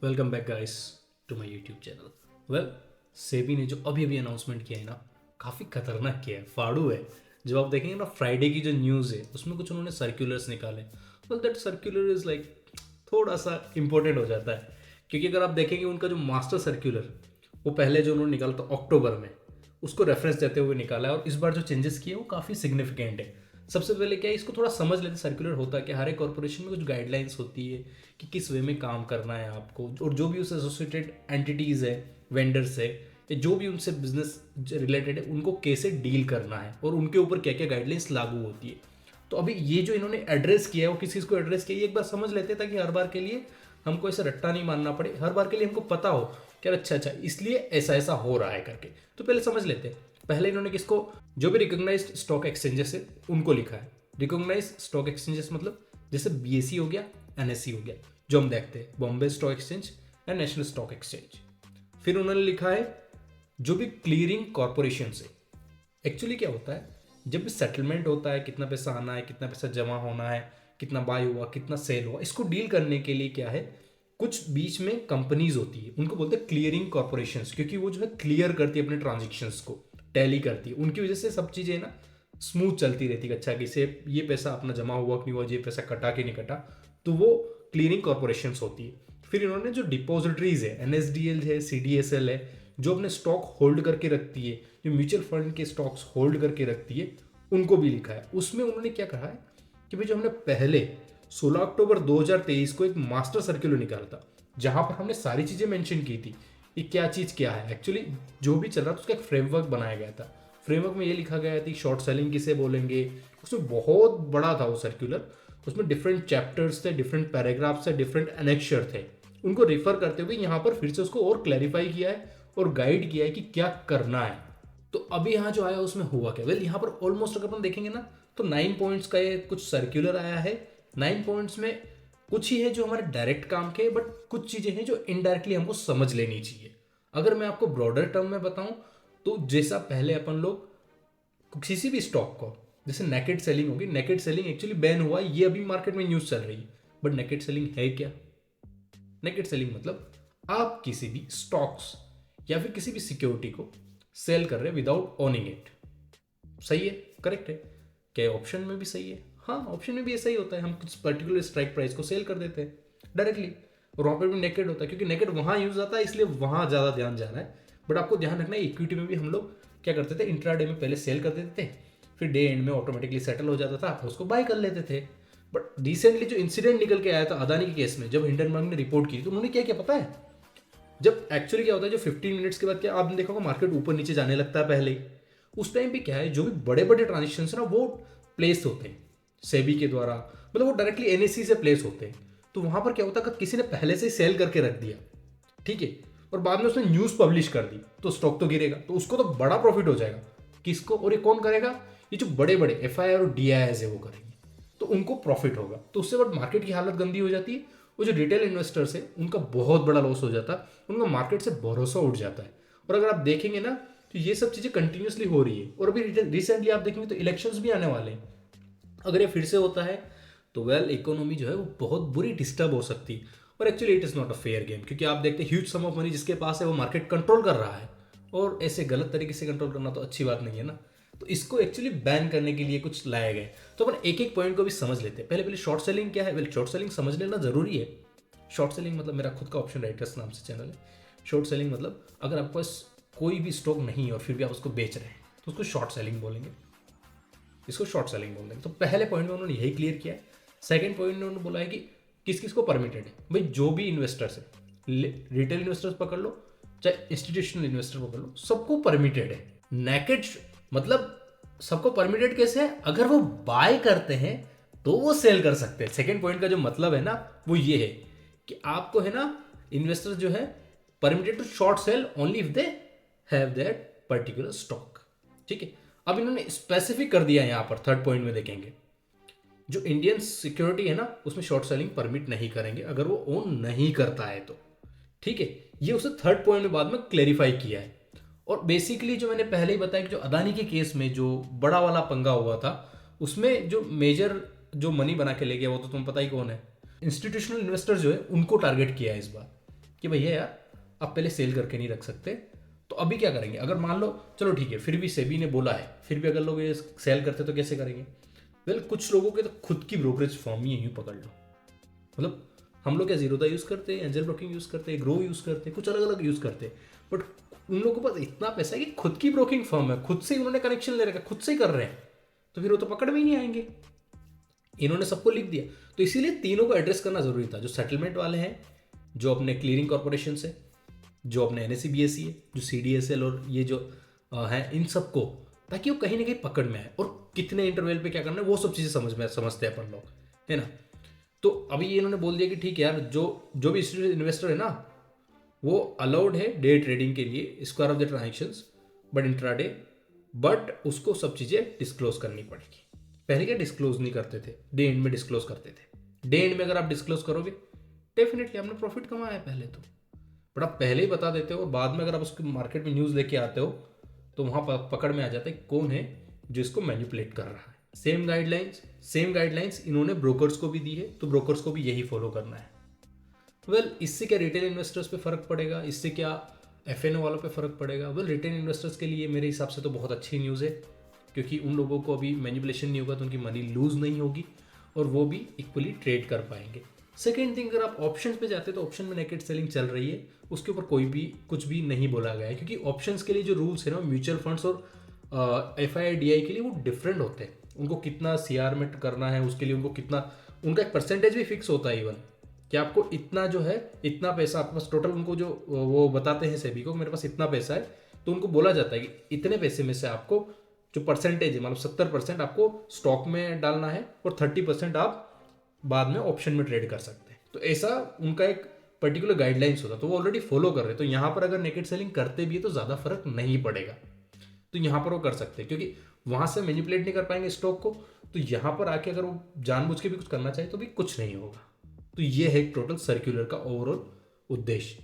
Welcome back guys to my YouTube channel. Well, SEBI ने जो अभी अभी अनाउंसमेंट किया है ना, काफ़ी खतरनाक किया है, फाड़ू है। जब आप देखेंगे ना फ्राइडे की जो न्यूज़ है उसमें कुछ उन्होंने सर्कुलर्स निकाले। Well, that circular is like थोड़ा सा इंपॉर्टेंट हो जाता है, क्योंकि अगर आप देखेंगे उनका जो मास्टर सर्कुलर वो पहले जो उन्होंने निकाला था अक्टूबर में, उसको रेफरेंस देते हुए निकाला है। और इस बार जो चेंजेस किए वो काफ़ी सिग्निफिकेंट है। सबसे पहले क्या है, इसको थोड़ा समझ लेते सर्कुलर होता है कि हर एक कॉर्पोरेशन में कुछ गाइडलाइंस होती है कि किस वे में काम करना है आपको, और जो भी उससे एसोसिएटेड एंटिटीज़ है, वेंडर्स है, या जो भी उनसे बिजनेस रिलेटेड है, उनको कैसे डील करना है और उनके ऊपर क्या क्या गाइडलाइंस लागू होती है। तो अभी ये जो इन्होंने एड्रेस किया है वो किस चीज़ को एड्रेस किया है, ये एक बार समझ लेते हैं, ताकि हर बार के लिए हमको ऐसा रट्टा नहीं मानना पड़े। हर बार के लिए हमको पता हो कि यार अच्छा इसलिए ऐसा ऐसा हो रहा है करके। तो पहले समझ लेते हैं। पहले इन्होंने किसको, जो भी रिकॉग्नाइज्ड स्टॉक एक्सचेंजेस है उनको लिखा है। रिकॉग्नाइज्ड स्टॉक एक्सचेंजेस मतलब जैसे बीएसई हो गया, एनएसई हो गया, जो हम देखते हैं, बॉम्बे स्टॉक एक्सचेंज या नेशनल स्टॉक एक्सचेंज। फिर उन्होंने लिखा है जो भी क्लियरिंग कॉरपोरेशन से। एक्चुअली क्या होता है, जब भी सेटलमेंट होता है, कितना पैसा आना है, कितना पैसा जमा होना है, कितना बाय हुआ, कितना सेल हुआ, इसको डील करने के लिए क्या है, कुछ बीच में कंपनीज होती है, उनको बोलते हैं क्लियरिंग कॉरपोरेशंस, क्योंकि वो जो है क्लियर करती है अपने ट्रांजेक्शंस को, टैली करती है। उनकी वजह से सब चीज़ें ना स्मूथ चलती रहती है। अच्छा कि से ये पैसा अपना जमा हुआ कि नहीं हुआ, ये पैसा कटा कि नहीं कटा, तो वो क्लियरिंग कॉरपोरेशंस होती है। फिर इन्होंने जो डिपॉजिटरीज है, एनएसडीएल है, सीडीएसएल है, जो अपने स्टॉक होल्ड करके रखती है, जो म्यूचुअल फंड के स्टॉक्स होल्ड करके रखती है, उनको भी लिखा है। उसमें उन्होंने क्या कहा है कि भाई जो हमने पहले 16 अक्टूबर 2023 को एक मास्टर सर्कुलर निकाला था, जहां पर हमने सारी चीज़ें मेंशन की थी कि क्या चीज़ क्या है, एक्चुअली जो भी चल रहा था उसका एक फ्रेमवर्क बनाया गया था। फ्रेमवर्क में ये लिखा गया था शॉर्ट सेलिंग किसे बोलेंगे। उसमें बहुत बड़ा था वो सर्कुलर। उसमें डिफरेंट चैप्टर्स थे, डिफरेंट पैराग्राफ्स थे, डिफरेंट एनेक्शर थे। उनको रिफर करते हुए यहाँ पर फिर से उसको और क्लैरिफाई किया है और गाइड किया है कि क्या करना है। तो अभी यहाँ जो आया उसमें हुआ क्या, वेल यहाँ पर ऑलमोस्ट अगर अपन देखेंगे ना, तो 9 पॉइंट्स का ये कुछ सर्कुलर आया है। 9 पॉइंट्स में कुछ ही है जो हमारे डायरेक्ट काम के, बट कुछ चीज़ें हैं जो इनडायरेक्टली हमको समझ लेनी चाहिए। अगर मैं आपको ब्रॉडर टर्म में बताऊं, तो जैसा पहले अपन लोग किसी भी स्टॉक को, जैसे नेकेड सेलिंग होगी, नेकेड सेलिंग एक्चुअली बैन हुआ, ये अभी मार्केट में न्यूज़ चल रही है, बट नेकेड सेलिंग है क्या? नेकेड सेलिंग मतलब आप किसी भी स्टॉक्स या फिर किसी भी सिक्योरिटी को सेल कर रहे हैं विदाउट ओनिंग इट। सही है, करेक्ट है। क्या ऑप्शन में भी सही है? हाँ, ऑप्शन में भी ऐसा ही होता है। हम कुछ पर्टिकुलर स्ट्राइक प्राइस को सेल कर देते हैं डायरेक्टली, और वहाँ पर भी नेकेड होता है, क्योंकि नेकेड वहाँ यूज आता है, इसलिए वहाँ ज़्यादा ध्यान जा रहा है। बट आपको ध्यान रखना है, इक्विटी में भी हम लोग क्या करते थे, इंट्राडे में पहले सेल कर देते थे, फिर डे एंड में ऑटोमेटिकली सेटल हो जाता था, आप उसको बाय कर लेते थे। बट रिसेंटली जो इंसिडेंट निकल के आया था अदानी के केस में, जब हिंडनबर्ग ने रिपोर्ट की, तो उन्होंने क्या किया पता है, जब एक्चुअली क्या होता है, जो 15 मिनट्स के बाद क्या आपने देखा होगा, मार्केट ऊपर नीचे जाने लगता है पहले ही। उस टाइम पे क्या है, जो भी बड़े बड़े ट्रांजेक्शन है ना, वो प्लेस होते हैं सेबी के द्वारा, मतलब वो डायरेक्टली एनएससी से प्लेस होते हैं। तो वहां पर क्या होता है, किसी ने पहले से ही सेल करके रख दिया, ठीक है, और बाद में उसने न्यूज़ पब्लिश कर दी, तो स्टॉक तो गिरेगा, तो उसको तो बड़ा प्रॉफिट हो जाएगा। किसको? और ये कौन करेगा? ये जो बड़े बड़े एफआईआर और डीआईआईज है वो करेंगे, तो उनको प्रॉफिट होगा। तो उससे बाद मार्केट की हालत गंदी हो जाती है। वो जो रिटेल इन्वेस्टर्स है उनका बहुत बड़ा लॉस हो जाता है, उनका मार्केट से भरोसा उठ जाता है। और अगर आप देखेंगे ना, तो ये सब चीज़ें कंटिन्यूसली हो रही है। और अभी रिसेंटली आप देखेंगे तो इलेक्शंस भी आने वाले हैं। अगर ये फिर से होता है तो वेल, इकोनॉमी जो है वो बहुत बुरी डिस्टर्ब हो सकती है। और actually it is not a fair game, क्योंकि आप देखते हैं ह्यूज सम ऑफ मनी जिसके पास है वो मार्केट कंट्रोल कर रहा है, और ऐसे गलत तरीके से कंट्रोल करना तो अच्छी बात नहीं है ना। तो इसको एक्चुअली बैन करने के लिए कुछ लाया गया है। तो अपन एक एक पॉइंट को भी समझ लेते हैं। पहले शॉर्ट सेलिंग क्या है? वेल, शॉर्ट सेलिंग समझ लेना जरूरी है। शॉर्ट सेलिंग मतलब, मेरा खुद का ऑप्शन राइटर्स नाम से चैनल है। शॉर्ट सेलिंग मतलब अगर आपके पास कोई भी स्टॉक नहीं है और फिर भी आप उसको बेच रहे हैं, तो उसको शॉर्ट सेलिंग बोलेंगे। इसको शॉर्ट सेलिंग बोल देंगे। तो पहले पॉइंट में उन्होंने यही क्लियर किया है। सेकंड पॉइंट में उन्होंने बोला है कि किस किस को परमिटेड है। भाई जो भी इन्वेस्टर्स है, रिटेल इन्वेस्टर्स पकड़ लो चाहे इंस्टीट्यूशनल इन्वेस्टर पकड़ लो, सबको परमिटेड है। नेकेड मतलब सबको परमिटेड कैसे है? अगर वो बाय करते हैं तो वो सेल कर सकते हैं। सेकंड पॉइंट का जो मतलब है ना, वो ये है कि आपको है ना, इन्वेस्टर जो है permitted to short sell only if they have that particular stock. ठीक है, अब इन्होंने स्पेसिफिक कर दिया है यहां पर। थर्ड पॉइंट में देखेंगे, जो इंडियन सिक्योरिटी है ना, उसमें शॉर्ट सेलिंग परमिट नहीं करेंगे अगर वो ओन नहीं करता है तो। ठीक है, ये उसने थर्ड पॉइंट में बाद में क्लेरिफाई किया है। और बेसिकली जो मैंने पहले ही बताया कि जो अदानी के केस में जो बड़ा वाला पंगा हुआ था, उसमें जो मेजर जो मनी बना के ले गया वो तो तुम्हें पता ही कौन है। इंस्टीट्यूशनल इन्वेस्टर जो है उनको टारगेट किया है इस बार, कि भैया यार आप पहले सेल करके नहीं रख सकते, तो अभी क्या करेंगे? अगर मान लो चलो ठीक है, फिर भी सेबी ने बोला है, फिर भी अगर लोग ये सेल करते तो कैसे करेंगे? वेल कुछ लोगों के तो खुद की ब्रोकरेज फॉर्म ही यूँ पकड़ लो, मतलब हम लोग क्या जीरोदा यूज़ करते हैं, एंजल ब्रोकिंग यूज़ करते हैं, ग्रो यूज़ करते हैं, कुछ अलग अलग यूज़ करते हैं, बट उन लोगों के पास इतना पैसा है कि खुद की ब्रोकिंग फर्म है, खुद से ही उन्होंने कनेक्शन ले रखा, खुद से ही कर रहे हैं, तो फिर वो तो पकड़ में ही नहीं आएंगे। इन्होंने सबको लिख दिया, तो इसीलिए तीनों को एड्रेस करना जरूरी था, जो सेटलमेंट वाले हैं, जो अपने क्लियरिंग कॉर्पोरेशन से, जो अपने एनएससी बीएससी है, जो सीडीएसएल और ये जो हैं, इन सबको, ताकि वो कहीं ना कहीं पकड़ में आए और कितने इंटरवल पे क्या करना है वो सब चीज़ें समझते हैं अपन लोग, है ना। तो अभी ये इन्होंने बोल दिया कि ठीक है यार, जो जो भी इन्वेस्टर है ना, वो अलाउड है डे ट्रेडिंग के लिए square of the transactions but intraday, but उसको सब चीज़ें डिस्क्लोज करनी पड़ेगी। पहले क्या डिस्क्लोज नहीं करते थे, डे एंड में डिस्क्लोज करते थे। डे एंड में अगर आप डिस्क्लोज करोगे डेफिनेटली आपने प्रॉफिट कमाया है पहले तो, बट आप पहले ही बता देते हो और बाद में अगर आप उसके मार्केट में न्यूज़ लेके आते हो तो वहाँ पकड़ में आ जाता है कौन है जो इसको मैनिपुलेट कर रहा है। सेम गाइडलाइंस इन्होंने ब्रोकर्स को भी दी है, तो ब्रोकर्स को भी यही फॉलो करना है। इससे क्या रिटेल इन्वेस्टर्स पे फ़र्क पड़ेगा, इससे क्या एफएनओ वालों पे फ़र्क पड़ेगा? रिटेल इन्वेस्टर्स के लिए मेरे हिसाब से तो बहुत अच्छी न्यूज़ है, क्योंकि उन लोगों को अभी मैनिपुलेशन नहीं होगा, तो उनकी मनी लूज़ नहीं होगी और वो भी इक्वली ट्रेड कर पाएंगे। सेकेंड थिंग, अगर आप ऑप्शंस पे जाते हैं तो ऑप्शन में नेकेड सेलिंग चल रही है, उसके ऊपर कोई भी कुछ भी नहीं बोला गया है, क्योंकि ऑप्शंस के लिए जो रूल्स है ना, म्यूचुअल फंड्स और एफआईआईडीआई के लिए वो डिफरेंट होते हैं। उनको कितना सीआर में करना है, उसके लिए उनको कितना, उनका एक परसेंटेज भी फिक्स होता है इवन, कि आपको इतना जो है, इतना पैसा आपके पास टोटल, उनको जो वो बताते हैं सेबी को, मेरे पास इतना पैसा है, तो उनको बोला जाता है कि इतने पैसे में से आपको जो परसेंटेज है, मतलब 70% आपको स्टॉक में डालना है और 30% आप बाद में ऑप्शन में ट्रेड कर सकते हैं। तो ऐसा उनका एक पर्टिकुलर गाइडलाइंस होता है, तो वो ऑलरेडी फॉलो कर रहे हैं। तो यहाँ पर अगर नेकेड सेलिंग करते भी है तो ज़्यादा फर्क नहीं पड़ेगा, तो यहाँ पर वो कर सकते हैं, क्योंकि वहाँ से मैनिपुलेट नहीं कर पाएंगे स्टॉक को, तो यहाँ पर आके अगर वो जानबूझ के भी कुछ करना चाहे तो भी कुछ नहीं होगा। तो ये है टोटल सर्क्यूलर का ओवरऑल उद्देश्य।